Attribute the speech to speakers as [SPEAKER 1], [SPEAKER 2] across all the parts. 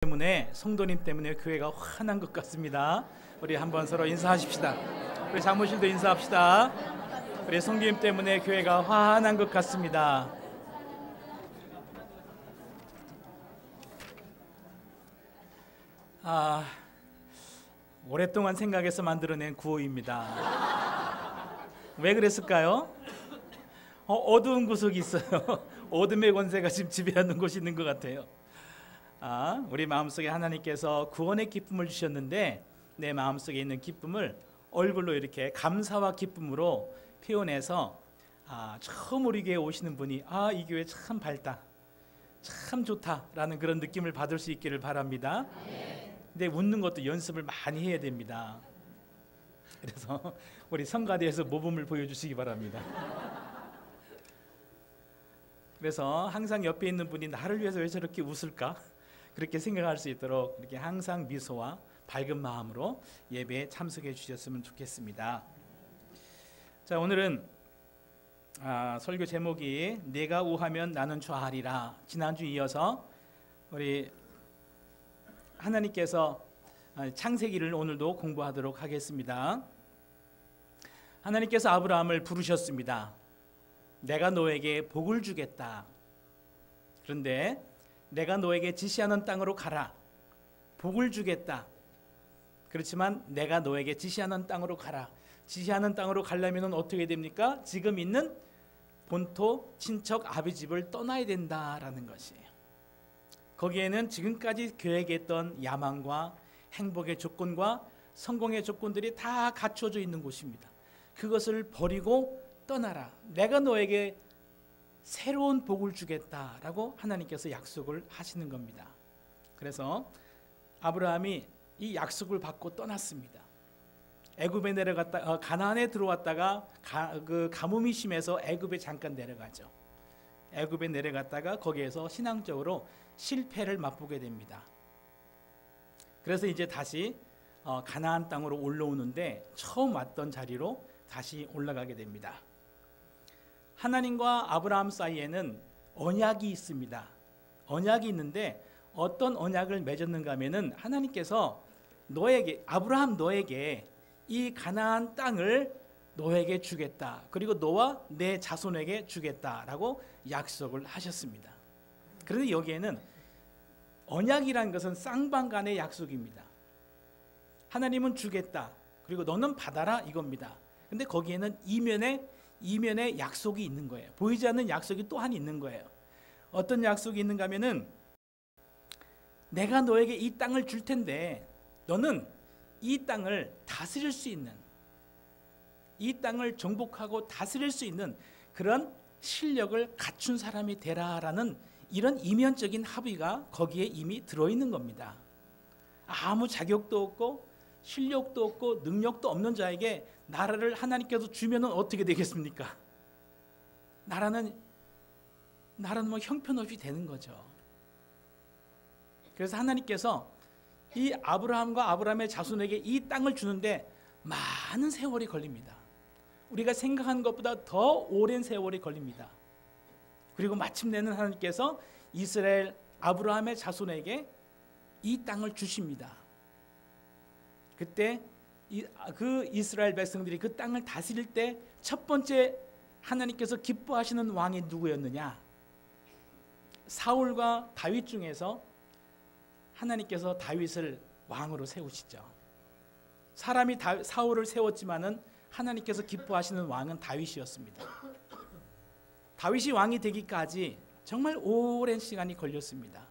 [SPEAKER 1] 때문에, 성도님 때문에 교회가 환한 것 같습니다. 우리 한번 서로 인사하십시다. 우리 사무실도 인사합시다. 우리 성도님 때문에 교회가 환한 것 같습니다. 오랫동안 생각해서 만들어낸 구호입니다. 왜 그랬을까요? 어두운 구석이 있어요. 어둠의 권세가 지금 지배하는 곳이 있는 것 같아요. 우리 마음속에 하나님께서 구원의 기쁨을 주셨는데, 내 마음속에 있는 기쁨을 얼굴로 이렇게 감사와 기쁨으로 표현해서 처음 우리 교회에 오시는 분이 이 교회 참 밝다, 참 좋다라는 그런 느낌을 받을 수 있기를 바랍니다. 근데 웃는 것도 연습을 많이 해야 됩니다. 그래서 우리 성가대에서 모범을 보여주시기 바랍니다. 그래서 항상 옆에 있는 분이 나를 위해서 왜 저렇게 웃을까? 그렇게 생각할 수 있도록 이렇게 항상 미소와 밝은 마음으로 예배에 참석해 주셨으면 좋겠습니다. 자, 오늘은 설교 제목이 내가 우하면 나는 좌하리라. 지난주 이어서 우리 하나님께서 창세기를 오늘도 공부하도록 하겠습니다. 하나님께서 아브라함을 부르셨습니다. 내가 너에게 복을 주겠다. 그런데 내가 너에게 지시하는 땅으로 가라. 복을 주겠다. 그렇지만 내가 너에게 지시하는 땅으로 가라. 지시하는 땅으로 가려면 어떻게 됩니까? 지금 있는 본토 친척 아비 집을 떠나야 된다라는 것이에요. 거기에는 지금까지 계획했던 야망과 행복의 조건과 성공의 조건들이 다 갖춰져 있는 곳입니다. 그것을 버리고 떠나라. 내가 너에게 새로운 복을 주겠다라고 하나님께서 약속을 하시는 겁니다. 그래서 아브라함이 이 약속을 받고 떠났습니다. 애굽에 내려갔다 가나안에 들어왔다가 그 가뭄이 심해서 애굽에 잠깐 내려가죠. 애굽에 내려갔다가 거기에서 신앙적으로 실패를 맛보게 됩니다. 그래서 이제 다시 가나안 땅으로 올라오는데 처음 왔던 자리로 다시 올라가게 됩니다. 하나님과 아브라함 사이에는 언약이 있습니다. 언약이 있는데 어떤 언약을 맺었는가 하면은 하나님께서 아브라함 너에게 이 가나안 땅을 너에게 주겠다. 그리고 너와 내 자손에게 주겠다라고 약속을 하셨습니다. 그런데 여기에는 언약이라는 것은 쌍방간의 약속입니다. 하나님은 주겠다. 그리고 너는 받아라 이겁니다. 근데 거기에는 이면에 약속이 있는 거예요. 보이지 않는 약속이 또한 있는 거예요. 어떤 약속이 있는가 하면은 내가 너에게 이 땅을 줄 텐데 너는 이 땅을 다스릴 수 있는, 이 땅을 정복하고 다스릴 수 있는 그런 실력을 갖춘 사람이 되라라는 이런 이면적인 합의가 거기에 이미 들어있는 겁니다. 아무 자격도 없고 실력도 없고 능력도 없는 자에게 나라를 하나님께서 주면 어떻게 되겠습니까? 나라는 뭐 형편없이 되는 거죠. 그래서 하나님께서 이 아브라함과 아브라함의 자손에게 이 땅을 주는데 많은 세월이 걸립니다. 우리가 생각하는 것보다 더 오랜 세월이 걸립니다. 그리고 마침내는 하나님께서 이스라엘 아브라함의 자손에게 이 땅을 주십니다. 그때 그 이스라엘 백성들이 그 땅을 다스릴 때 첫 번째 하나님께서 기뻐하시는 왕이 누구였느냐? 사울과 다윗 중에서 하나님께서 다윗을 왕으로 세우시죠. 사람이 사울을 세웠지만은 하나님께서 기뻐하시는 왕은 다윗이었습니다. 다윗이 왕이 되기까지 정말 오랜 시간이 걸렸습니다.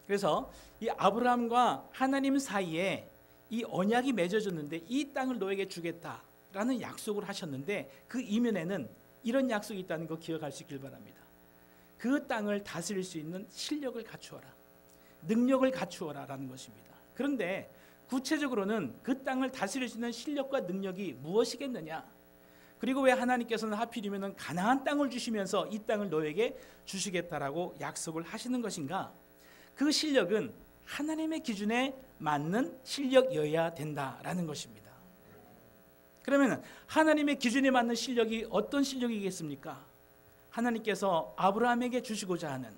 [SPEAKER 1] 그래서 이 아브라함과 하나님 사이에 이 언약이 맺어졌는데 이 땅을 너에게 주겠다라는 약속을 하셨는데 그 이면에는 이런 약속이 있다는 거 기억할 수 있길 바랍니다. 그 땅을 다스릴 수 있는 실력을 갖추어라, 능력을 갖추어라라는 것입니다. 그런데 구체적으로는 그 땅을 다스릴 수 있는 실력과 능력이 무엇이겠느냐? 그리고 왜 하나님께서는 하필이면 가나안 땅을 주시면서 이 땅을 너에게 주시겠다라고 약속을 하시는 것인가? 그 실력은 하나님의 기준에 맞는 실력이어야 된다라는 것입니다. 그러면 하나님의 기준에 맞는 실력이 어떤 실력이겠습니까? 하나님께서 아브라함에게 주시고자 하는,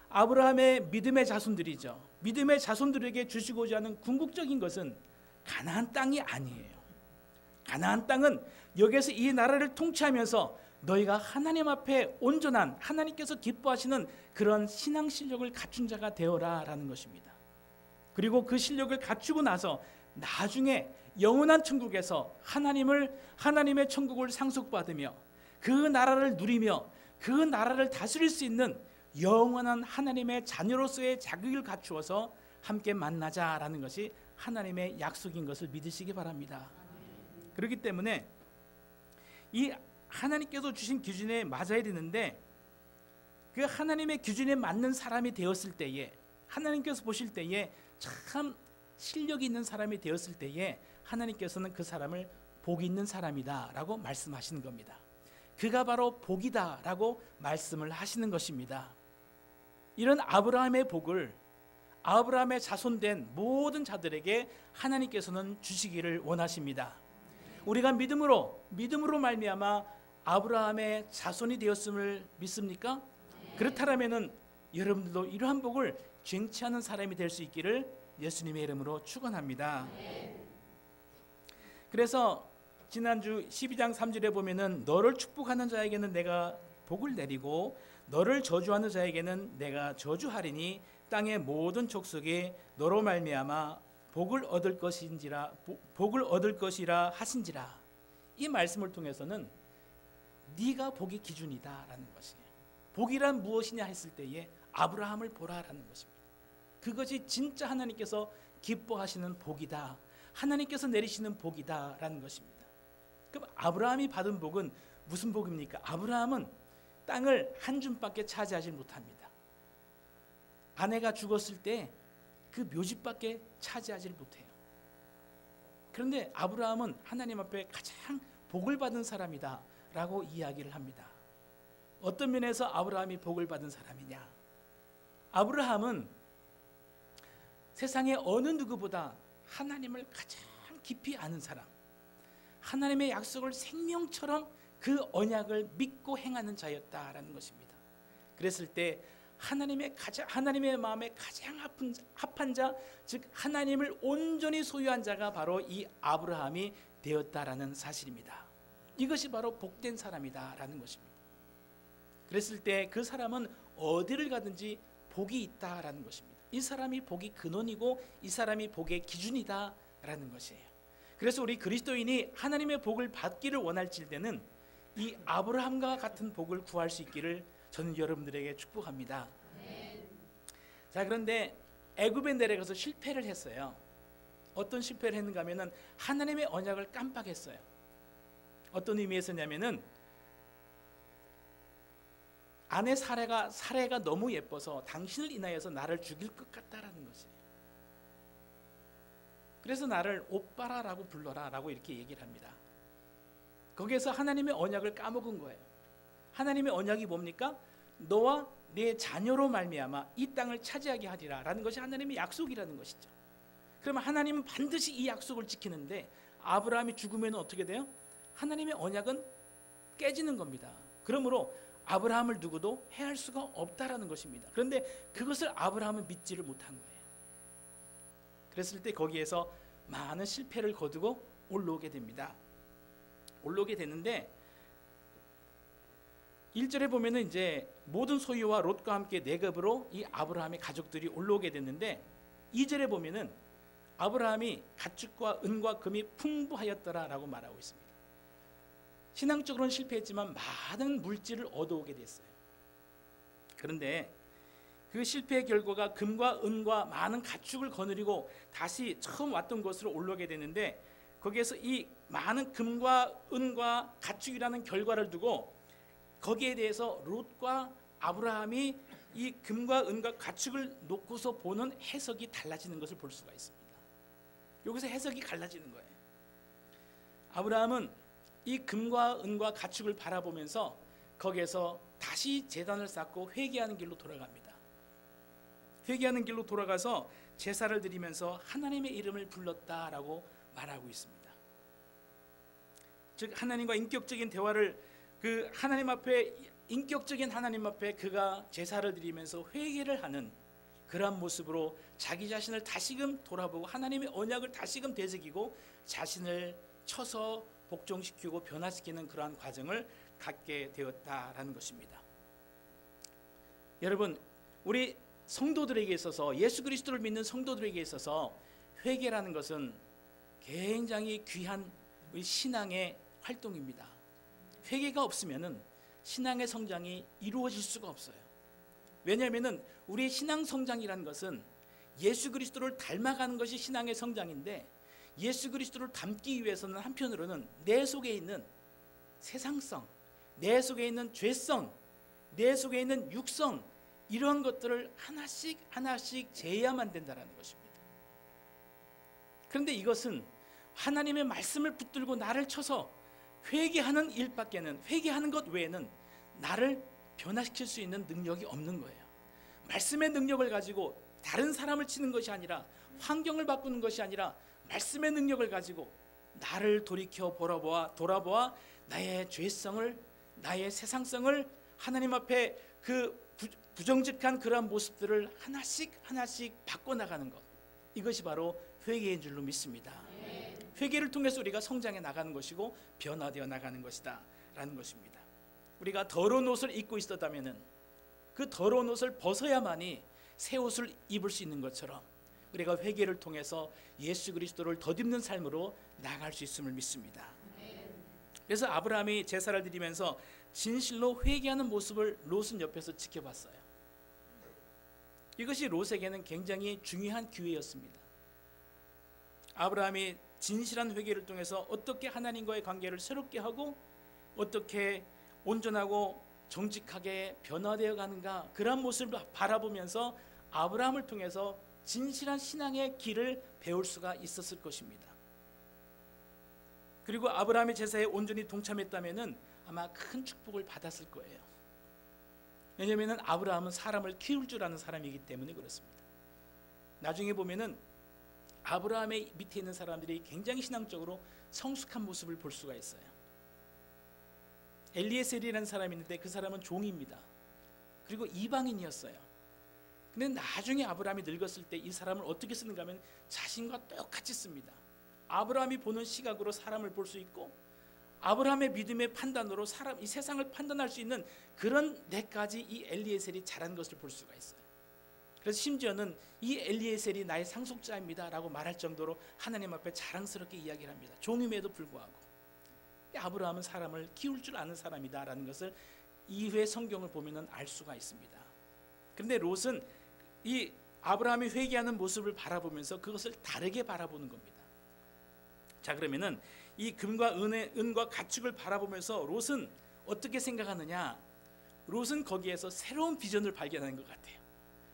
[SPEAKER 1] 아브라함의 믿음의 자손들이죠. 믿음의 자손들에게 주시고자 하는 궁극적인 것은 가나안 땅이 아니에요. 가나안 땅은 여기서 이 나라를 통치하면서 너희가 하나님 앞에 온전한, 하나님께서 기뻐하시는 그런 신앙 실력을 갖춘 자가 되어라 라는 것입니다. 그리고 그 실력을 갖추고 나서 나중에 영원한 천국에서 하나님의 천국을 상속받으며 그 나라를 누리며 그 나라를 다스릴 수 있는 영원한 하나님의 자녀로서의 자격을 갖추어서 함께 만나자라는 것이 하나님의 약속인 것을 믿으시기 바랍니다. 그렇기 때문에 이 하나님께서 주신 기준에 맞아야 되는데, 그 하나님의 기준에 맞는 사람이 되었을 때에, 하나님께서 보실 때에 참 실력이 있는 사람이 되었을 때에 하나님께서는 그 사람을 복 있는 사람이다 라고 말씀하시는 겁니다. 그가 바로 복이다 라고 말씀을 하시는 것입니다. 이런 아브라함의 복을 아브라함의 자손된 모든 자들에게 하나님께서는 주시기를 원하십니다. 우리가 믿음으로 말미암아 아브라함의 자손이 되었음을 믿습니까? 그렇다면은 여러분들도 이러한 복을 쟁취하는 사람이 될 수 있기를 예수님의 이름으로 축원합니다. 그래서 지난주 12장 3절에 보면은 너를 축복하는 자에게는 내가 복을 내리고 너를 저주하는 자에게는 내가 저주하리니 땅의 모든 족속이 너로 말미암아 복을 얻을 것이라 하신지라. 이 말씀을 통해서는 네가 복의 기준이다라는 것이에요. 복이란 무엇이냐 했을 때에 아브라함을 보라라는 것입니다. 그것이 진짜 하나님께서 기뻐하시는 복이다, 하나님께서 내리시는 복이다라는 것입니다. 그럼 아브라함이 받은 복은 무슨 복입니까? 아브라함은 땅을 한 줌밖에 차지하지 못합니다. 아내가 죽었을 때 그 묘지밖에 차지하지 못해요. 그런데 아브라함은 하나님 앞에 가장 복을 받은 사람이다 라고 이야기를 합니다. 어떤 면에서 아브라함이 복을 받은 사람이냐? 아브라함은 세상의 어느 누구보다 하나님을 가장 깊이 아는 사람, 하나님의 약속을 생명처럼 그 언약을 믿고 행하는 자였다라는 것입니다. 그랬을 때 하나님의 마음에 가장 합한 자, 즉 하나님을 온전히 소유한 자가 바로 이 아브라함이 되었다라는 사실입니다. 이것이 바로 복된 사람이다라는 것입니다. 그랬을 때 그 사람은 어디를 가든지 복이 있다라는 것입니다. 이 사람이 복의 근원이고 이 사람이 복의 기준이다라는 것이에요. 그래서 우리 그리스도인이 하나님의 복을 받기를 원할지 때는 이 아브라함과 같은 복을 구할 수 있기를 저는 여러분들에게 축복합니다. 자, 그런데 애굽에 내려가서 실패를 했어요. 어떤 실패를 했는가 하면은 하나님의 언약을 깜빡했어요. 어떤 의미에서냐면은 아내 사례가 너무 예뻐서 당신을 인하여서 나를 죽일 것 같다라는 것이에요. 그래서 나를 오빠라라고 불러라라고 이렇게 얘기를 합니다. 거기에서 하나님의 언약을 까먹은 거예요. 하나님의 언약이 뭡니까? 너와 내 자녀로 말미암아 이 땅을 차지하게 하리라라는 것이 하나님의 약속이라는 것이죠. 그러면 하나님은 반드시 이 약속을 지키는데 아브라함이 죽으면 어떻게 돼요? 하나님의 언약은 깨지는 겁니다. 그러므로 아브라함을 두고도 해할 수가 없다라는 것입니다. 그런데 그것을 아브라함은 믿지를 못한 거예요. 그랬을 때 거기에서 많은 실패를 거두고 올라오게 됩니다. 올라오게 되는데 1절에 보면은 이제 모든 소유와 롯과 함께 내급으로 이 아브라함의 가족들이 올라오게 됐는데 2절에 보면은 아브라함이 가축과 은과 금이 풍부하였더라라고 말하고 있습니다. 신앙적으로는 실패했지만 많은 물질을 얻어오게 됐어요. 그런데 그 실패의 결과가 금과 은과 많은 가축을 거느리고 다시 처음 왔던 곳으로 올라오게 되는데 거기에서 이 많은 금과 은과 가축이라는 결과를 두고 거기에 대해서 롯과 아브라함이 이 금과 은과 가축을 놓고서 보는 해석이 달라지는 것을 볼 수가 있습니다. 여기서 해석이 갈라지는 거예요. 아브라함은 이 금과 은과 가축을 바라보면서 거기에서 다시 제단을 쌓고 회개하는 길로 돌아갑니다. 회개하는 길로 돌아가서 제사를 드리면서 하나님의 이름을 불렀다라고 말하고 있습니다. 즉 하나님과 인격적인 대화를 그 하나님 앞에 인격적인 하나님 앞에 그가 제사를 드리면서 회개를 하는 그러한 모습으로 자기 자신을 다시금 돌아보고 하나님의 언약을 다시금 되새기고 자신을 쳐서 복종시키고 변화시키는 그러한 과정을 갖게 되었다라는 것입니다. 여러분, 우리 성도들에게 있어서, 예수 그리스도를 믿는 성도들에게 있어서 회개라는 것은 굉장히 귀한 우리 신앙의 활동입니다. 회개가 없으면은 신앙의 성장이 이루어질 수가 없어요. 왜냐하면은 우리의 신앙 성장이라는 것은 예수 그리스도를 닮아가는 것이 신앙의 성장인데, 예수 그리스도를 닮기 위해서는 한편으로는 내 속에 있는 세상성, 내 속에 있는 죄성, 내 속에 있는 육성, 이런 것들을 하나씩 하나씩 제어야만 된다는 것입니다. 그런데 이것은 하나님의 말씀을 붙들고 나를 쳐서 회개하는 일밖에는, 회개하는 것 외에는 나를 변화시킬 수 있는 능력이 없는 거예요. 말씀의 능력을 가지고 다른 사람을 치는 것이 아니라, 환경을 바꾸는 것이 아니라 말씀의 능력을 가지고 나를 돌이켜 돌아보아 나의 죄성을, 나의 세상성을 하나님 앞에 그 부정직한 그러한 모습들을 하나씩 하나씩 바꿔나가는 것, 이것이 바로 회개인 줄로 믿습니다. 회개를 통해서 우리가 성장해 나가는 것이고 변화되어 나가는 것이다 라는 것입니다. 우리가 더러운 옷을 입고 있었다면 그 더러운 옷을 벗어야만이 새 옷을 입을 수 있는 것처럼 우리가 회개를 통해서 예수 그리스도를 덧입는 삶으로 나아갈 수 있음을 믿습니다. 그래서 아브라함이 제사를 드리면서 진실로 회개하는 모습을 롯은 옆에서 지켜봤어요. 이것이 롯에게는 굉장히 중요한 기회였습니다. 아브라함이 진실한 회개를 통해서 어떻게 하나님과의 관계를 새롭게 하고 어떻게 온전하고 정직하게 변화되어 가는가, 그런 모습을 바라보면서 아브라함을 통해서 진실한 신앙의 길을 배울 수가 있었을 것입니다. 그리고 아브라함의 제사에 온전히 동참했다면 아마 큰 축복을 받았을 거예요. 왜냐하면 아브라함은 사람을 키울 줄 아는 사람이기 때문에 그렇습니다. 나중에 보면은 아브라함의 밑에 있는 사람들이 굉장히 신앙적으로 성숙한 모습을 볼 수가 있어요. 엘리에셀이라는 사람이 있는데 그 사람은 종입니다. 그리고 이방인이었어요. 근데 나중에 아브라함이 늙었을 때 이 사람을 어떻게 쓰는가 하면 자신과 똑같이 씁니다. 아브라함이 보는 시각으로 사람을 볼 수 있고, 아브라함의 믿음의 판단으로 이 세상을 판단할 수 있는 그런 데까지 이 엘리에셀이 잘한 것을 볼 수가 있어요. 그래서 심지어는 이 엘리에셀이 나의 상속자입니다 라고 말할 정도로 하나님 앞에 자랑스럽게 이야기를 합니다. 종임에도 불구하고 아브라함은 사람을 키울 줄 아는 사람이다 라는 것을 이후의 성경을 보면 알 수가 있습니다. 그런데 롯은 이 아브라함이 회개하는 모습을 바라보면서 그것을 다르게 바라보는 겁니다. 자, 그러면은 이 은과 가축을 바라보면서 롯은 어떻게 생각하느냐? 롯은 거기에서 새로운 비전을 발견하는 것 같아요.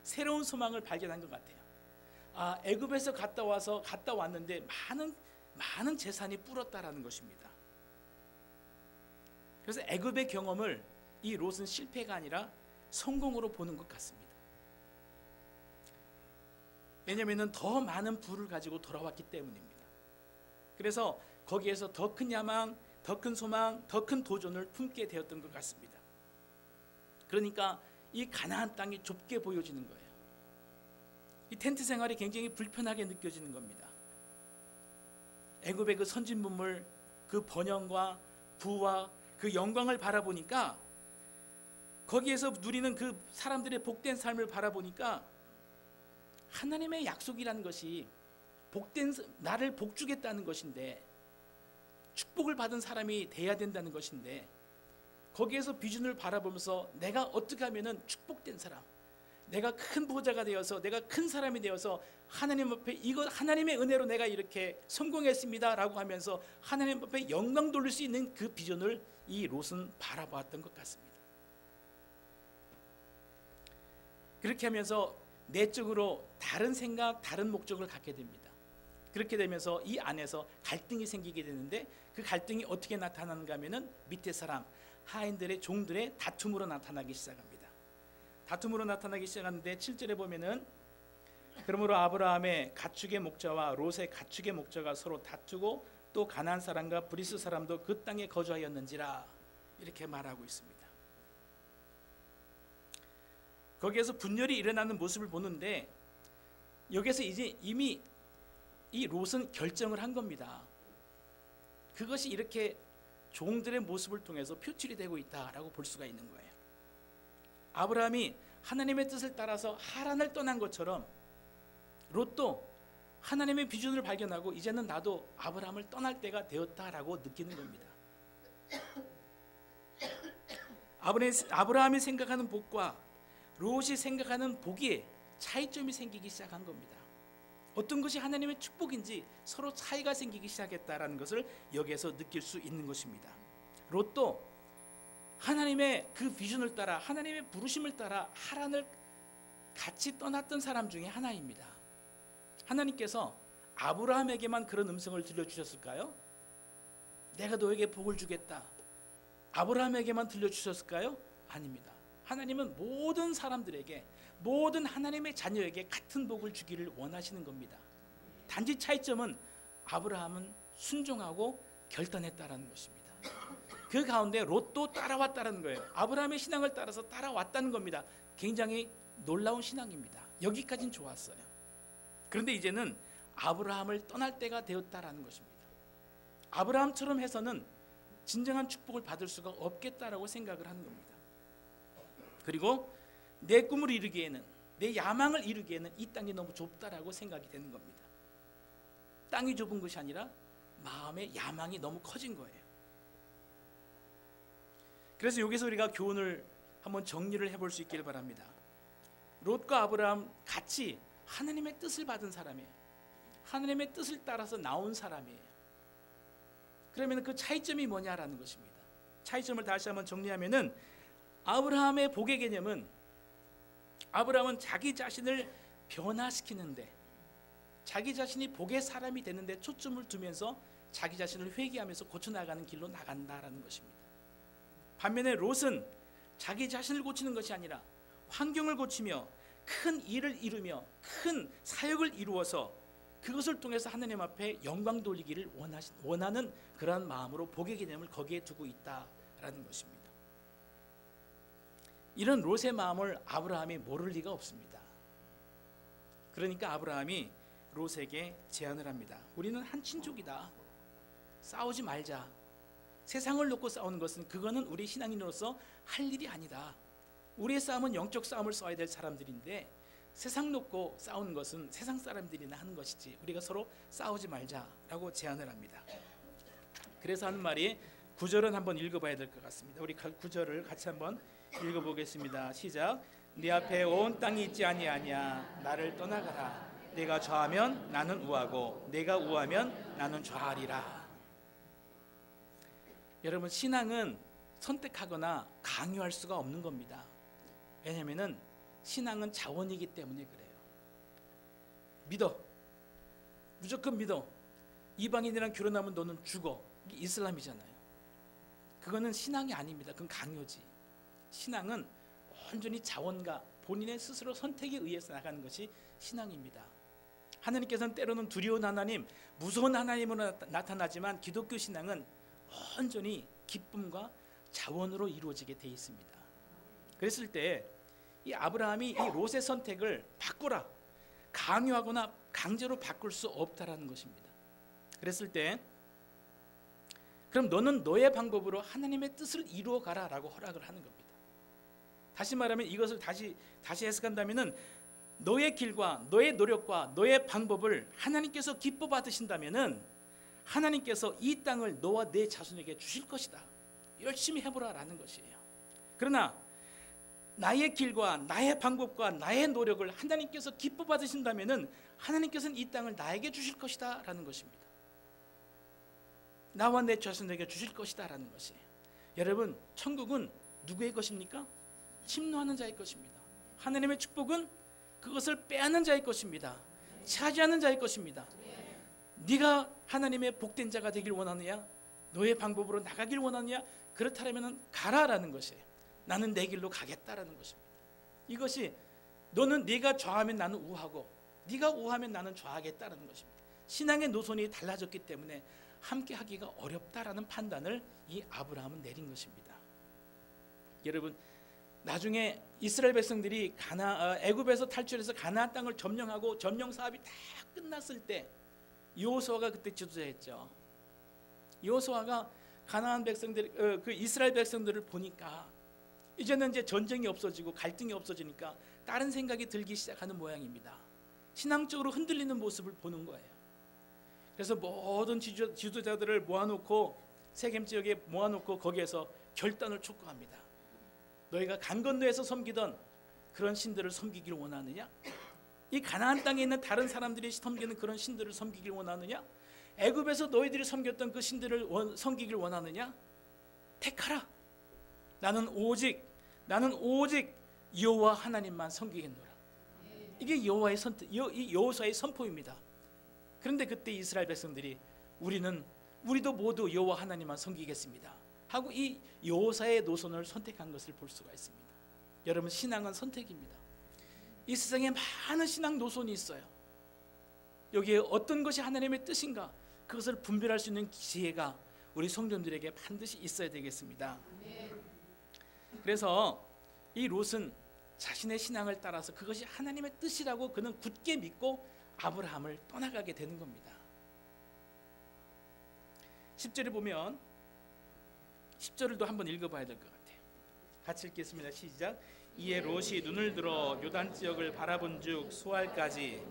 [SPEAKER 1] 새로운 소망을 발견한 것 같아요. 애굽에서 갔다 왔는데 많은 재산이 불었다라는 것입니다. 그래서 애굽의 경험을 이 롯은 실패가 아니라 성공으로 보는 것 같습니다. 왜냐하면 더 많은 부를 가지고 돌아왔기 때문입니다. 그래서 거기에서 더 큰 야망, 더 큰 소망, 더 큰 도전을 품게 되었던 것 같습니다. 그러니까 이 가나안 땅이 좁게 보여지는 거예요. 이 텐트 생활이 굉장히 불편하게 느껴지는 겁니다. 애굽의 그 선진문물, 그 번영과 부와 그 영광을 바라보니까, 거기에서 누리는 그 사람들의 복된 삶을 바라보니까 하나님의 약속이라는 것이 나를 복주겠다는 것인데, 축복을 받은 사람이 돼야 된다는 것인데, 거기에서 비전을 바라보면서 내가 어떻게 하면은 축복된 사람, 내가 큰 부자가 되어서, 내가 큰 사람이 되어서 하나님 앞에 이거 하나님의 은혜로 내가 이렇게 성공했습니다라고 하면서 하나님 앞에 영광 돌릴 수 있는 그 비전을 이 롯은 바라보았던 것 같습니다. 그렇게 하면서 내적으로 다른 생각, 다른 목적을 갖게 됩니다. 그렇게 되면서 이 안에서 갈등이 생기게 되는데, 그 갈등이 어떻게 나타나는가 하면은 밑에 사람, 하인들의 종들의 다툼으로 나타나기 시작합니다. 다툼으로 나타나기 시작하는데 7절에 보면은 그러므로 아브라함의 가축의 목자와 롯의 가축의 목자가 서로 다투고 또 가나안 사람과 브리스 사람도 그 땅에 거주하였는지라, 이렇게 말하고 있습니다. 거기에서 분열이 일어나는 모습을 보는데 여기서 이제 이미 이 롯은 결정을 한 겁니다. 그것이 이렇게 종들의 모습을 통해서 표출이 되고 있다라고 볼 수가 있는 거예요. 아브라함이 하나님의 뜻을 따라서 하란을 떠난 것처럼 롯도 하나님의 비전을 발견하고 이제는 나도 아브라함을 떠날 때가 되었다라고 느끼는 겁니다. 아브라함이 생각하는 복과 롯이 생각하는 복에 차이점이 생기기 시작한 겁니다. 어떤 것이 하나님의 축복인지 서로 차이가 생기기 시작했다라는 것을 여기에서 느낄 수 있는 것입니다. 롯도 하나님의 그 비전을 따라 하나님의 부르심을 따라 하란을 같이 떠났던 사람 중에 하나입니다. 하나님께서 아브라함에게만 그런 음성을 들려주셨을까요? 내가 너에게 복을 주겠다. 아브라함에게만 들려주셨을까요? 아닙니다. 하나님은 모든 사람들에게, 모든 하나님의 자녀에게 같은 복을 주기를 원하시는 겁니다. 단지 차이점은 아브라함은 순종하고 결단했다라는 것입니다. 그 가운데 롯도 따라왔다는 거예요. 아브라함의 신앙을 따라서 따라왔다는 겁니다. 굉장히 놀라운 신앙입니다. 여기까지는 좋았어요. 그런데 이제는 아브라함을 떠날 때가 되었다라는 것입니다. 아브라함처럼 해서는 진정한 축복을 받을 수가 없겠다라고 생각을 하는 겁니다. 그리고 내 꿈을 이루기에는, 내 야망을 이루기에는 이 땅이 너무 좁다라고 생각이 되는 겁니다. 땅이 좁은 것이 아니라 마음의 야망이 너무 커진 거예요. 그래서 여기서 우리가 교훈을 한번 정리를 해볼 수 있기를 바랍니다. 롯과 아브라함 같이 하나님의 뜻을 받은 사람이에요. 하나님의 뜻을 따라서 나온 사람이에요. 그러면 그 차이점이 뭐냐라는 것입니다. 차이점을 다시 한번 정리하면은 아브라함의 복의 개념은, 아브라함은 자기 자신을 변화시키는데, 자기 자신이 복의 사람이 되는데 초점을 두면서 자기 자신을 회개하면서 고쳐나가는 길로 나간다라는 것입니다. 반면에 롯은 자기 자신을 고치는 것이 아니라 환경을 고치며 큰 일을 이루며 큰 사역을 이루어서 그것을 통해서 하나님 앞에 영광 돌리기를 원하는 그러한 마음으로 복의 개념을 거기에 두고 있다라는 것입니다. 이런 롯의 마음을 아브라함이 모를 리가 없습니다. 그러니까 아브라함이 롯에게 제안을 합니다. 우리는 한 친족이다. 싸우지 말자. 세상을 놓고 싸우는 것은, 그거는 우리 신앙인으로서 할 일이 아니다. 우리의 싸움은 영적 싸움을 싸워야 될 사람들인데 세상 놓고 싸우는 것은 세상 사람들이나 하는 것이지 우리가 서로 싸우지 말자라고 제안을 합니다. 그래서 하는 말이 9절은 한번 읽어봐야 될 것 같습니다. 우리 9절을 같이 한번 읽어보겠습니다. 시작. 네 앞에 온 땅이 있지 아니하냐. 나를 떠나가라. 내가 좌하면 나는 우하고 내가 우하면 나는 좌하리라. 여러분, 신앙은 선택하거나 강요할 수가 없는 겁니다. 왜냐하면 신앙은 자원이기 때문에 그래요. 믿어. 무조건 믿어. 이방인이랑 결혼하면 너는 죽어. 이게 이슬람이잖아요. 그거는 신앙이 아닙니다. 그건 강요지. 신앙은 온전히 자원과 본인의 스스로 선택에 의해서 나가는 것이 신앙입니다. 하나님께서는 때로는 두려운 하나님, 무서운 하나님으로 나타나지만 기독교 신앙은 온전히 기쁨과 자원으로 이루어지게 돼 있습니다. 그랬을 때 이 아브라함이 이 롯의 선택을 바꾸라, 강요하거나 강제로 바꿀 수 없다라는 것입니다. 그랬을 때 그럼 너는 너의 방법으로 하나님의 뜻을 이루어 가라라고 허락을 하는 겁니다. 다시 말하면 이것을 다시 해석한다면은 너의 길과 너의 노력과 너의 방법을 하나님께서 기뻐 받으신다면은 하나님께서 이 땅을 너와 내 자손에게 주실 것이다. 열심히 해보라라는 것이에요. 그러나 나의 길과 나의 방법과 나의 노력을 하나님께서 기뻐 받으신다면은 하나님께서는 이 땅을 나에게 주실 것이다라는 것입니다. 나와 내 자손에게 주실 것이다라는 것이에요. 여러분, 천국은 누구의 것입니까? 침노하는 자의 것입니다. 하나님의 축복은 그것을 빼앗는 자의 것입니다. 차지하는 자의 것입니다. 네가 하나님의 복된 자가 되길 원하느냐? 너의 방법으로 나가길 원하느냐? 그렇다면 가라라는 것이에요. 나는 내 길로 가겠다라는 것입니다. 이것이 너는 네가 좌하면 나는 우하고 네가 우하면 나는 좌하겠다라는 것입니다. 신앙의 노선이 달라졌기 때문에 함께 하기가 어렵다라는 판단을 이 아브라함은 내린 것입니다. 여러분, 나중에 이스라엘 백성들이 애굽에서 탈출해서 가나안 땅을 점령하고 점령 사업이 다 끝났을 때 여호수아가 그때 지도자였죠. 여호수아가 가나안 백성들, 그 이스라엘 백성들을 보니까 이제는 이제 전쟁이 없어지고 갈등이 없어지니까 다른 생각이 들기 시작하는 모양입니다. 신앙적으로 흔들리는 모습을 보는 거예요. 그래서 모든 지도자들을 모아놓고 세겜 지역에 모아놓고 거기에서 결단을 촉구합니다. 너희가 강 건너에서 섬기던 그런 신들을 섬기기를 원하느냐? 이 가나안 땅에 있는 다른 사람들이 섬기는 그런 신들을 섬기기를 원하느냐? 애굽에서 너희들이 섬겼던 그 신들을 섬기기를 원하느냐? 택하라. 나는 오직 여호와 하나님만 섬기겠노라. 이게 여호와의 선택, 여호수아의 선포입니다. 그런데 그때 이스라엘 백성들이 우리도 모두 여호와 하나님만 섬기겠습니다 하고 이 여호사의 노선을 선택한 것을 볼 수가 있습니다. 여러분, 신앙은 선택입니다. 이 세상에 많은 신앙 노선이 있어요. 여기에 어떤 것이 하나님의 뜻인가, 그것을 분별할 수 있는 지혜가 우리 성도님들에게 반드시 있어야 되겠습니다. 그래서 이 롯은 자신의 신앙을 따라서 그것이 하나님의 뜻이라고 그는 굳게 믿고 아브라함을 떠나가게 되는 겁니다. 10절에 보면 10절을 또 한번 읽어봐야 될 것 같아요. 같이 읽겠습니다. 시작. 이에 롯이 눈을 들어 요단 지역을 바라본 즉 수알까지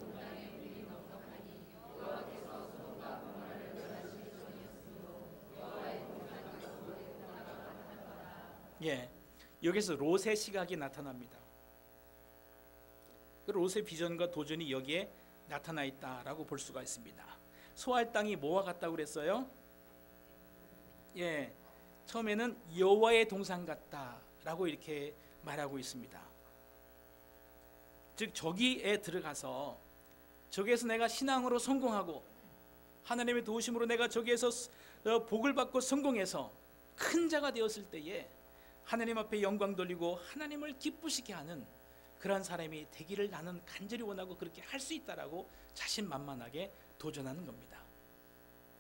[SPEAKER 1] 여기서 롯의 시각이 나타납니다. 롯의 비전과 도전이 여기에 나타나 있다라고 볼 수가 있습니다. 소알 땅이 뭐와 같다고 그랬어요? 처음에는 여호와의 동산 같다라고 이렇게 말하고 있습니다. 즉 저기에 들어가서 저기에서 내가 신앙으로 성공하고 하나님의 도우심으로 내가 저기에서 복을 받고 성공해서 큰 자가 되었을 때에 하나님 앞에 영광 돌리고 하나님을 기쁘시게 하는 그러한 사람이 되기를 나는 간절히 원하고 그렇게 할 수 있다라고 자신만만하게 도전하는 겁니다.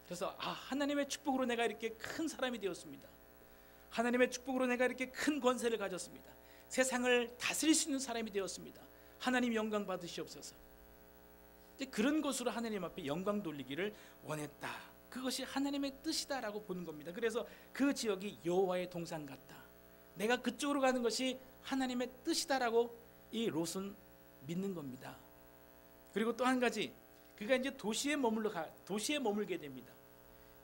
[SPEAKER 1] 그래서 하나님의 축복으로 내가 이렇게 큰 사람이 되었습니다. 하나님의 축복으로 내가 이렇게 큰 권세를 가졌습니다. 세상을 다스릴 수 있는 사람이 되었습니다. 하나님 영광 받으시옵소서. 그런 것으로 하나님 앞에 영광 돌리기를 원했다. 그것이 하나님의 뜻이다라고 보는 겁니다. 그래서 그 지역이 여호와의 동산 같다. 내가 그쪽으로 가는 것이 하나님의 뜻이다라고 이 롯은 믿는 겁니다. 그리고 또 한 가지, 그가 이제 도시에 머물게 됩니다.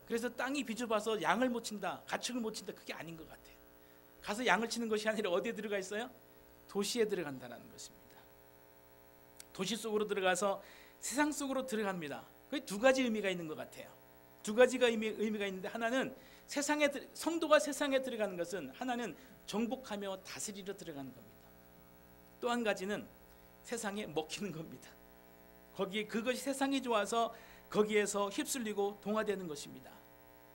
[SPEAKER 1] 그래서 땅이 비좁아서 양을 못 친다, 가축을 못 친다, 그게 아닌 것 같아요. 가서 양을 치는 것이 아니라 어디에 들어가 있어요? 도시에 들어간다는 것입니다. 도시 속으로 들어가서 세상 속으로 들어갑니다. 그게 두 가지 의미가 있는 것 같아요. 두 가지가 의미가 있는데, 하나는 성도가 세상에 들어가는 것은 하나는 정복하며 다스리러 들어가는 겁니다. 또 한 가지는 세상에 먹히는 겁니다. 그것이 세상이 좋아서 거기에서 휩쓸리고 동화되는 것입니다.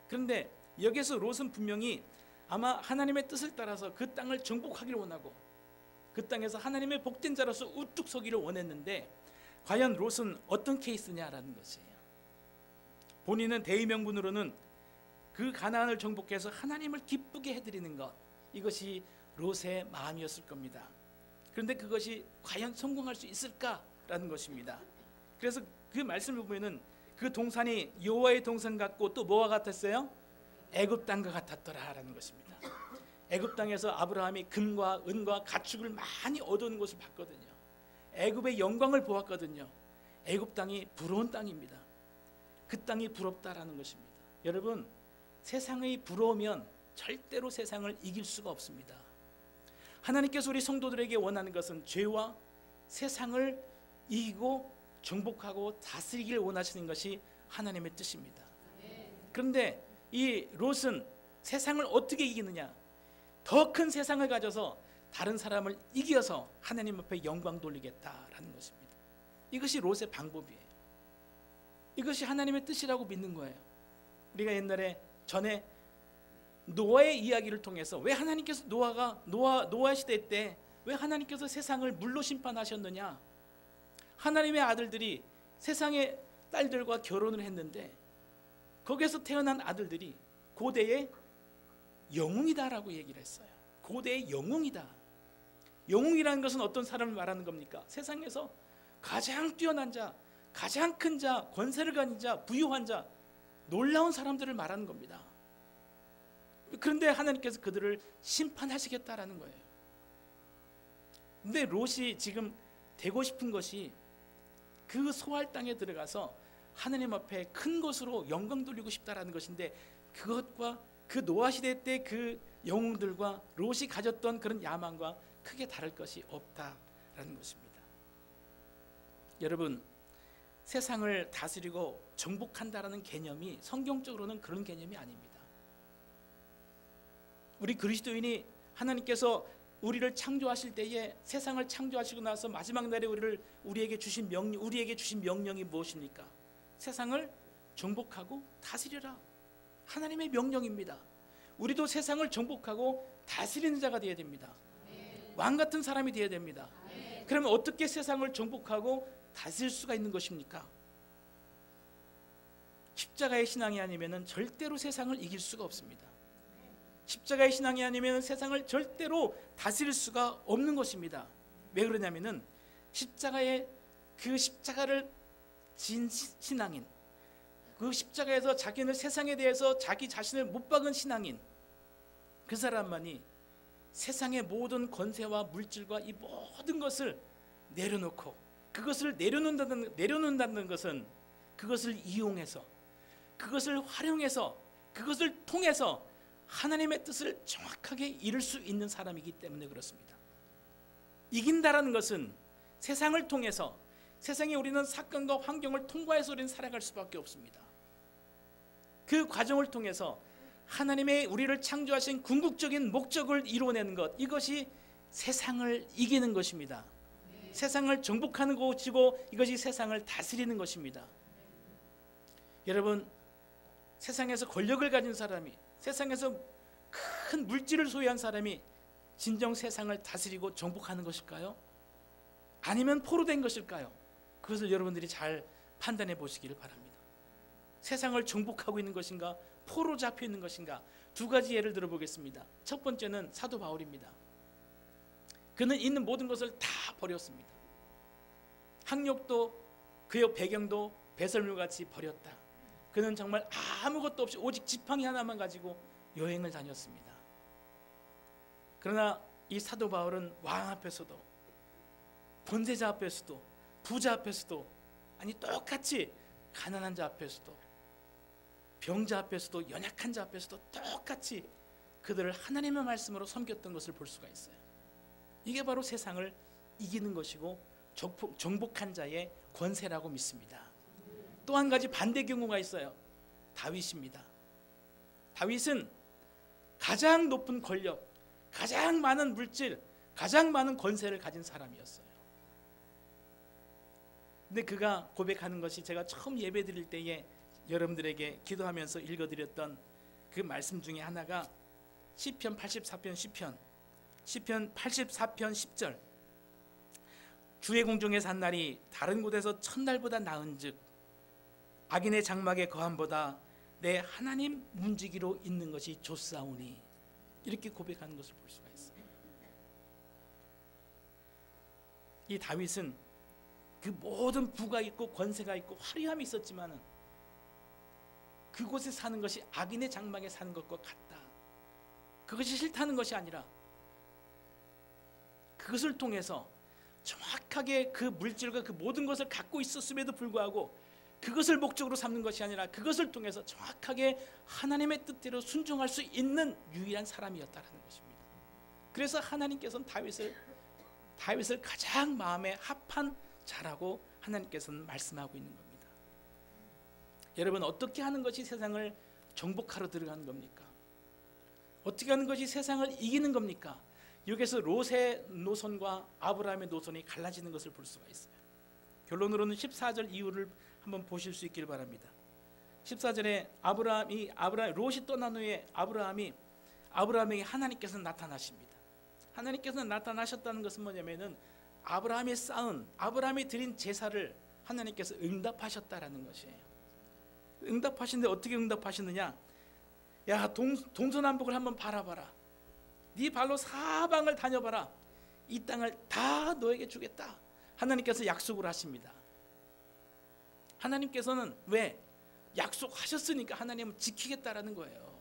[SPEAKER 1] 그런데 여기서 롯은 분명히 아마 하나님의 뜻을 따라서 그 땅을 정복하기를 원하고 그 땅에서 하나님의 복된 자로서 우뚝 서기를 원했는데, 과연 롯은 어떤 케이스냐라는 것이에요. 본인은 대의명분으로는 그 가나안을 정복해서 하나님을 기쁘게 해드리는 것, 이것이 롯의 마음이었을 겁니다. 그런데 그것이 과연 성공할 수 있을까라는 것입니다. 그래서 그 말씀을 보면은 그 동산이 여호와의 동산 같고 또 뭐와 같았어요? 애굽 땅과 같았더라라는 것입니다. 애굽 땅에서 아브라함이 금과 은과 가축을 많이 얻어온 것을 봤거든요. 애굽의 영광을 보았거든요. 애굽 땅이 부러운 땅입니다. 그 땅이 부럽다라는 것입니다. 여러분, 세상의 부러우면 절대로 세상을 이길 수가 없습니다. 하나님께서 우리 성도들에게 원하는 것은 죄와 세상을 이기고 정복하고 다스리기를 원하시는 것이 하나님의 뜻입니다. 그런데 이 롯은 세상을 어떻게 이기느냐? 더 큰 세상을 가져서 다른 사람을 이겨서 하나님 앞에 영광 돌리겠다라는 것입니다. 이것이 롯의 방법이에요. 이것이 하나님의 뜻이라고 믿는 거예요. 우리가 옛날에 전에 노아의 이야기를 통해서 왜 하나님께서 노아 시대 때 왜 하나님께서 세상을 물로 심판하셨느냐? 하나님의 아들들이 세상의 딸들과 결혼을 했는데 거기에서 태어난 아들들이 고대의 영웅이다라고 얘기를 했어요. 고대의 영웅이다. 영웅이라는 것은 어떤 사람을 말하는 겁니까? 세상에서 가장 뛰어난 자, 가장 큰 자, 권세를 가진 자, 부유한 자, 놀라운 사람들을 말하는 겁니다. 그런데 하나님께서 그들을 심판하시겠다라는 거예요. 근데 롯이 지금 되고 싶은 것이 그 소알 땅에 들어가서 하나님 앞에 큰 것으로 영광 돌리고 싶다라는 것인데, 그것과 그 노아 시대 때 그 영웅들과 롯이 가졌던 그런 야망과 크게 다를 것이 없다라는 것입니다. 여러분, 세상을 다스리고 정복한다라는 개념이 성경적으로는 그런 개념이 아닙니다. 우리 그리스도인이 하나님께서 우리를 창조하실 때에, 세상을 창조하시고 나서 마지막 날에 우리에게 주신 명령이 무엇입니까? 세상을 정복하고 다스리라. 하나님의 명령입니다. 우리도 세상을 정복하고 다스리는 자가 되어야 됩니다. 왕 같은 사람이 되어야 됩니다. 그러면 어떻게 세상을 정복하고 다스릴 수가 있는 것입니까? 십자가의 신앙이 아니면 절대로 세상을 이길 수가 없습니다. 십자가의 신앙이 아니면 세상을 절대로 다스릴 수가 없는 것입니다. 왜 그러냐면은 십자가의 그 십자가를 진 신앙인, 그 십자가에서 자기는 세상에 대해서 자기 자신을 못 박은 신앙인, 그 사람만이 세상의 모든 권세와 물질과 이 모든 것을 내려놓고, 그것을 내려놓는다는 것은 그것을 이용해서, 그것을 활용해서, 그것을 통해서 하나님의 뜻을 정확하게 이룰 수 있는 사람이기 때문에 그렇습니다. 이긴다라는 것은 세상을 통해서, 세상에 우리는 사건과 환경을 통과해서 우리는 살아갈 수밖에 없습니다. 그 과정을 통해서 하나님의 우리를 창조하신 궁극적인 목적을 이루어내는 것, 이것이 세상을 이기는 것입니다. 세상을 정복하는 것이고, 이것이 세상을 다스리는 것입니다. 여러분, 세상에서 권력을 가진 사람이, 세상에서 큰 물질을 소유한 사람이 진정 세상을 다스리고 정복하는 것일까요? 아니면 포로된 것일까요? 그것을 여러분들이 잘 판단해 보시기를 바랍니다. 세상을 정복하고 있는 것인가, 포로 잡혀 있는 것인가? 두 가지 예를 들어 보겠습니다. 첫 번째는 사도 바울입니다. 그는 있는 모든 것을 다 버렸습니다. 학력도 그의 배경도 배설물같이 버렸다. 그는 정말 아무것도 없이 오직 지팡이 하나만 가지고 여행을 다녔습니다. 그러나 이 사도 바울은 왕 앞에서도, 권세자 앞에서도, 부자 앞에서도, 아니 똑같이 가난한 자 앞에서도, 병자 앞에서도, 연약한 자 앞에서도 똑같이 그들을 하나님의 말씀으로 섬겼던 것을 볼 수가 있어요. 이게 바로 세상을 이기는 것이고 정복한 자의 권세라고 믿습니다. 또 한 가지 반대 경우가 있어요. 다윗입니다. 다윗은 가장 높은 권력, 가장 많은 물질, 가장 많은 권세를 가진 사람이었어요. 근데 그가 고백하는 것이, 제가 처음 예배 드릴 때에 여러분들에게 기도하면서 읽어드렸던 그 말씀 중에 하나가 시편 84편 10편 84편 10절, 주의 궁중에 산 날이 다른 곳에서 첫날보다 나은즉 악인의 장막의 거함보다 내 하나님 문지기로 있는 것이 좋사오니, 이렇게 고백하는 것을 볼 수가 있어요. 이 다윗은 그 모든 부가 있고 권세가 있고 화려함이 있었지만은 그곳에 사는 것이 악인의 장막에 사는 것과 같다. 그것이 싫다는 것이 아니라 그것을 통해서 정확하게 그 물질과 그 모든 것을 갖고 있었음에도 불구하고 그것을 목적으로 삼는 것이 아니라 그것을 통해서 정확하게 하나님의 뜻대로 순종할 수 있는 유일한 사람이었다는 것입니다. 그래서 하나님께서는 다윗을 가장 마음에 합한 자라고 하나님께서는 말씀하고 있는 겁니다. 여러분, 어떻게 하는 것이 세상을 정복하러 들어가는 겁니까? 어떻게 하는 것이 세상을 이기는 겁니까? 여기서 롯의 노선과 아브라함의 노선이 갈라지는 것을 볼 수가 있어요. 결론으로는 14절 이후를 한번 보실 수 있길 바랍니다. 14절에 롯이 떠난 후에 아브라함에게 하나님께서 나타나십니다. 하나님께서 나타나셨다는 것은 뭐냐면은 아브라함이 드린 제사를 하나님께서 응답하셨다라는 것이에요. 응답하시는데 어떻게 응답하시느냐? 야, 동서남북을 한번 바라봐라. 네 발로 사방을 다녀봐라. 이 땅을 다 너에게 주겠다. 하나님께서 약속을 하십니다. 하나님께서는 왜? 약속하셨으니까 하나님은 지키겠다라는 거예요.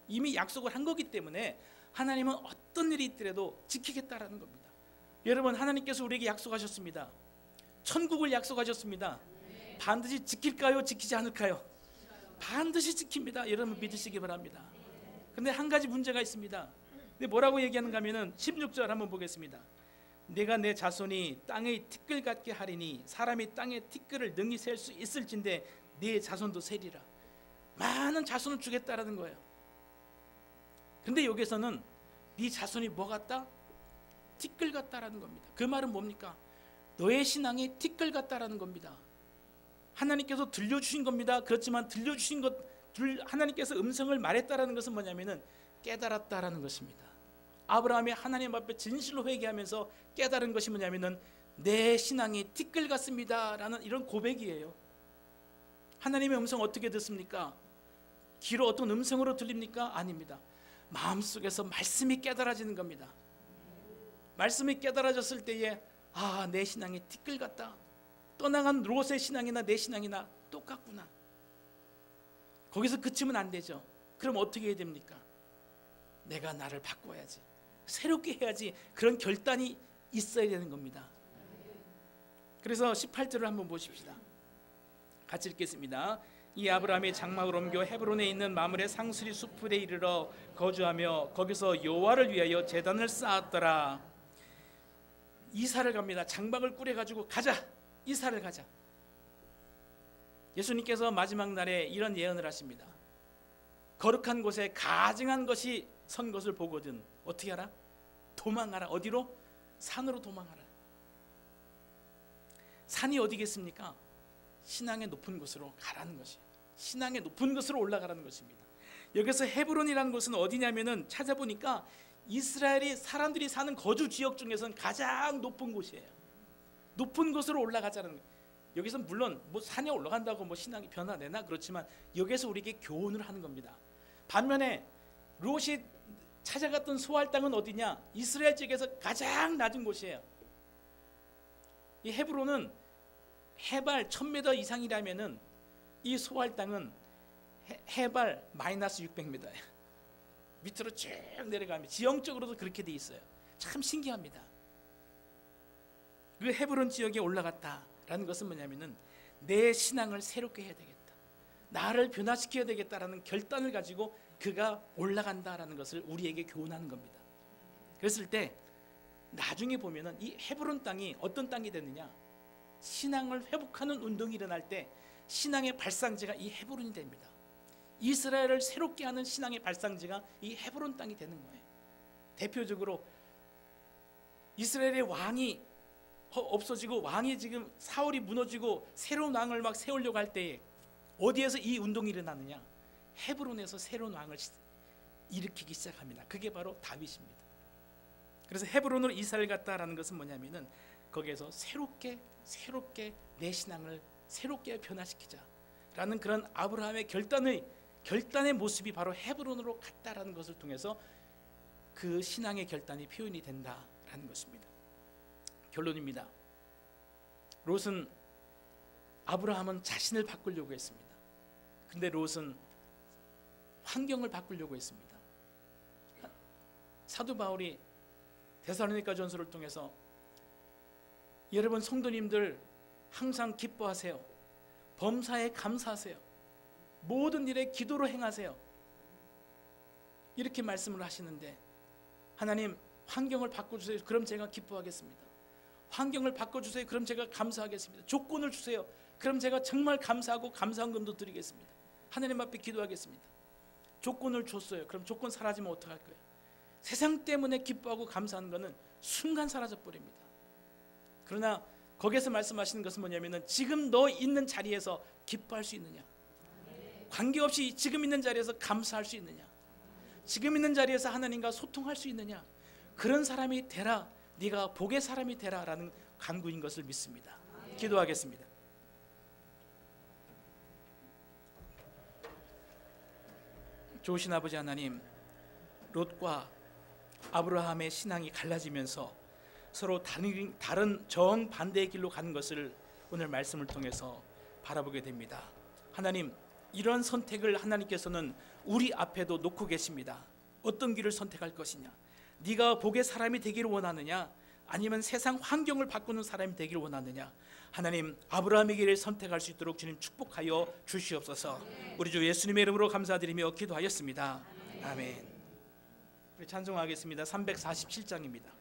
[SPEAKER 1] 이미 약속을 한 거기 때문에 하나님은 어떤 일이 있더라도 지키겠다라는 겁니다. 여러분, 하나님께서 우리에게 약속하셨습니다. 천국을 약속하셨습니다. 반드시 지킬까요? 지키지 않을까요? 반드시 지킵니다. 여러분 믿으시기 바랍니다. 근데 한 가지 문제가 있습니다. 근데 뭐라고 얘기하는가 하면은 16절 한번 보겠습니다. 내가 내 자손이 땅의 티끌 같게 하리니 사람이 땅의 티끌을 능히 셀 수 있을진데 네 자손도 세리라. 많은 자손을 주겠다라는 거예요. 근데 여기서는 네 자손이 뭐 같다? 티끌 같다라는 겁니다. 그 말은 뭡니까? 너의 신앙이 티끌 같다라는 겁니다. 하나님께서 들려주신 겁니다. 그렇지만 들려주신 것, 하나님께서 음성을 말했다라는 것은 뭐냐면은 깨달았다라는 것입니다. 아브라함이 하나님 앞에 진실로 회개하면서 깨달은 것이 뭐냐면은 내 신앙이 티끌 같습니다라는 이런 고백이에요. 하나님의 음성 어떻게 듣습니까? 귀로 어떤 음성으로 들립니까? 아닙니다. 마음속에서 말씀이 깨달아지는 겁니다. 말씀이 깨달아졌을 때에 내 신앙이 티끌 같다. 떠나간 롯의 신앙이나 내 신앙이나 똑같구나. 거기서 그치면 안 되죠. 그럼 어떻게 해야 됩니까? 내가 나를 바꿔야지, 새롭게 해야지. 그런 결단이 있어야 되는 겁니다. 그래서 18절을 한번 보십시다. 같이 읽겠습니다. 이 아브라함이 장막을 옮겨 헤브론에 있는 마므레 상수리 수풀에 이르러 거주하며 거기서 여호와를 위하여 제단을 쌓았더라. 이사를 갑니다. 장막을 꾸려가지고 가자, 이사를 가자. 예수님께서 마지막 날에 이런 예언을 하십니다. 거룩한 곳에 가증한 것이 선 것을 보거든 어떻게 하라? 도망하라. 어디로? 산으로 도망하라. 산이 어디겠습니까? 신앙의 높은 곳으로 가라는 것이에요. 신앙의 높은 곳으로 올라가라는 것입니다. 여기서 헤브론이라는 곳은 어디냐면은 찾아보니까 이스라엘이 사람들이 사는 거주 지역 중에서는 가장 높은 곳이에요. 높은 곳으로 올라가자는 거예요. 여기서 물론 뭐 산에 올라간다고 뭐 신앙이 변화되나 그렇지만 여기서 우리에게 교훈을 하는 겁니다. 반면에 롯이 찾아갔던 소할 땅은 어디냐? 이스라엘 지역에서 가장 낮은 곳이에요. 이 헤브론은 해발 1000m 이상이라면은 이 소할 땅은 해발 마이너스 600m예요. 밑으로 쭉 내려가면 지형적으로도 그렇게 돼 있어요. 참 신기합니다. 그 헤브론 지역에 올라갔다라는 것은 뭐냐면은 내 신앙을 새롭게 해야 되겠다, 나를 변화시켜야 되겠다라는 결단을 가지고 그가 올라간다라는 것을 우리에게 교훈하는 겁니다. 그랬을 때 나중에 보면은 이 헤브론 땅이 어떤 땅이 됐느냐? 신앙을 회복하는 운동이 일어날 때 신앙의 발상지가 이 헤브론이 됩니다. 이스라엘을 새롭게 하는 신앙의 발상지가 이 헤브론 땅이 되는 거예요. 대표적으로 이스라엘의 왕이 없어지고 왕이 지금 사울이 무너지고 새로운 왕을 막 세우려고 할 때에 어디에서 이 운동이 일어나느냐? 헤브론에서 새로운 왕을 일으키기 시작합니다. 그게 바로 다윗입니다. 그래서 헤브론으로 이사를 갔다라는 것은 뭐냐면은 거기에서 새롭게 내 신앙을 새롭게 변화시키자라는 그런 아브라함의 결단의 모습이 바로 헤브론으로 갔다라는 것을 통해서 그 신앙의 결단이 표현이 된다라는 것입니다. 결론입니다. 롯은 아브라함은 자신을 바꾸려고 했습니다. 근데 롯은 환경을 바꾸려고 했습니다. 사도 바울이 데살로니가 전서를 통해서 여러분 성도님들 항상 기뻐하세요. 범사에 감사하세요. 모든 일에 기도로 행하세요. 이렇게 말씀을 하시는데 하나님 환경을 바꿔주세요. 그럼 제가 기뻐하겠습니다. 환경을 바꿔주세요. 그럼 제가 감사하겠습니다. 조건을 주세요. 그럼 제가 정말 감사하고 감사헌금도 드리겠습니다. 하나님 앞에 기도하겠습니다. 조건을 줬어요. 그럼 조건 사라지면 어떡할 거예요? 세상 때문에 기뻐하고 감사하는 것은 순간 사라져버립니다. 그러나 거기에서 말씀하시는 것은 뭐냐면은 지금 너 있는 자리에서 기뻐할 수 있느냐? 관계없이 지금 있는 자리에서 감사할 수 있느냐? 지금 있는 자리에서 하나님과 소통할 수 있느냐? 그런 사람이 되라. 네가 복의 사람이 되라라는 간구인 것을 믿습니다. 기도하겠습니다. 좋으신 아버지 하나님, 롯과 아브라함의 신앙이 갈라지면서 서로 다른 정반대의 길로 가는 것을 오늘 말씀을 통해서 바라보게 됩니다. 하나님, 이런 선택을 하나님께서는 우리 앞에도 놓고 계십니다. 어떤 길을 선택할 것이냐? 네가 복의 사람이 되기를 원하느냐? 아니면 세상 환경을 바꾸는 사람이 되기를 원하느냐? 하나님, 아브라함의 길을 선택할 수 있도록 주님 축복하여 주시옵소서. 우리 주 예수님의 이름으로 감사드리며 기도하였습니다. 아멘. 우리 찬송하겠습니다. 347장입니다.